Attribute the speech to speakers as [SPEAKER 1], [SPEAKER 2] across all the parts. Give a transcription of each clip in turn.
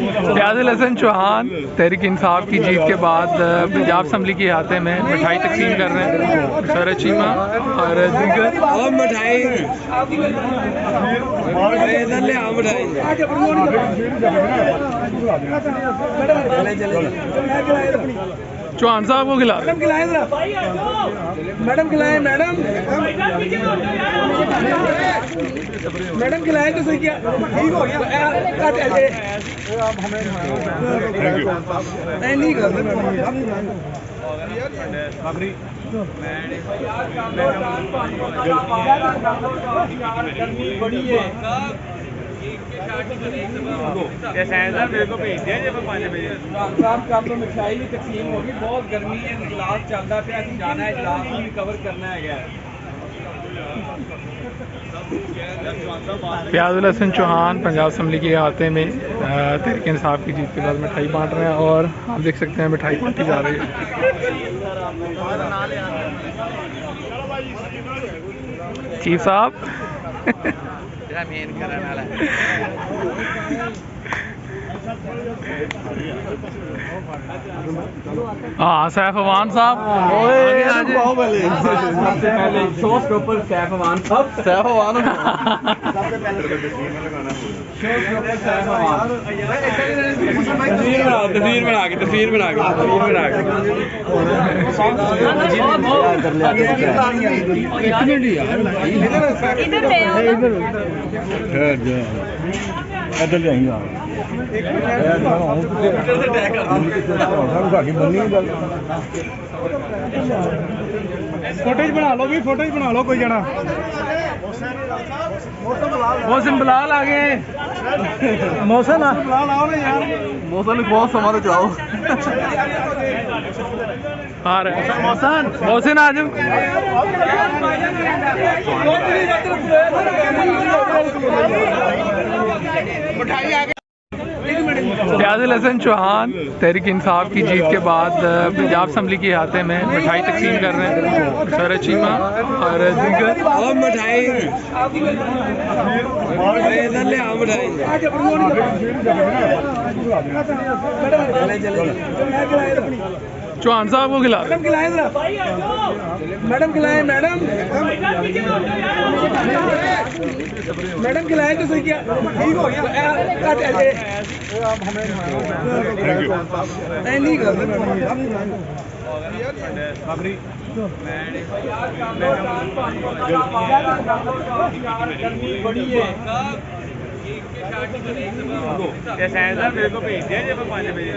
[SPEAKER 1] फयाजुल हसन चौहान तहरीक इंसाफ की जीत के बाद पंजाब असम्बली के अहाते में मिठाई तकसीम कर रहे हैं। सर चीमा और दीगर चौहान साहब को खिला
[SPEAKER 2] मैडम खिलाए मैडम खिलाए तो सही क्या ठीक हो गया नहीं कर बड़ी है मेरे को भेज दिया जब 5 बजे कब तो मिठाई भी तकसीम होगी। बहुत गर्मी है, इजलास चलता पे जाना है, इजलास भी कवर करना है।
[SPEAKER 1] फयाजुल हसन चौहान पंजाब असम्बली के अहाते में तहरीक इंसाफ की जीत के बाद मिठाई बांट रहे हैं और आप देख सकते हैं मिठाई बांटी जा रही है। चीफ साहब हाँ सैफ अमान साहब सबसे पहले शो के ऊपर सैफ अमान साहब तस्वीर बना के
[SPEAKER 3] इधर जाएंगे फोटेज बना लो भी, फोटेज बना लो कोई जना।
[SPEAKER 1] मोहसिन बिलाल आ गए।
[SPEAKER 3] मौसम बिलाल आओ ना यार, मौसम बहुत समा तो जाओ।
[SPEAKER 1] आ रहे मोहसिन आ जाओ। फयाजुल हसन चौहान तहरीक इंसाफ की जीत के बाद पंजाब असम्बली के अहाते में मिठाई तकसीम कर रहे हैं। सर चीमा और दीगर चौहान साहब को खिला
[SPEAKER 2] मैडम खिलाए मैडम खिलाए तो सही क्या ठीक हो गया नहीं कर बड़ी है मेरे को भेज दिया जब 5 बजे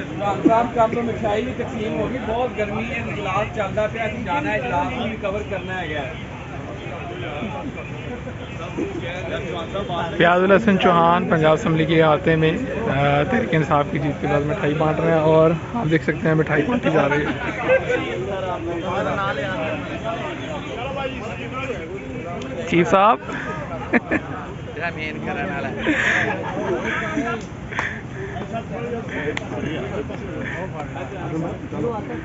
[SPEAKER 2] कब तो मिठाई भी तकसीम होगी। बहुत गर्मी है, इजलास चलता पे जाना है, इजलास भी कवर करना है।
[SPEAKER 1] फयाजुल हसन चौहान पंजाब असम्बली के अहाते में तहरीक इंसाफ की जीत के बाद मिठाई बांट रहे हैं और आप देख सकते हैं मिठाई बांटी जा रही है। चीफ साहब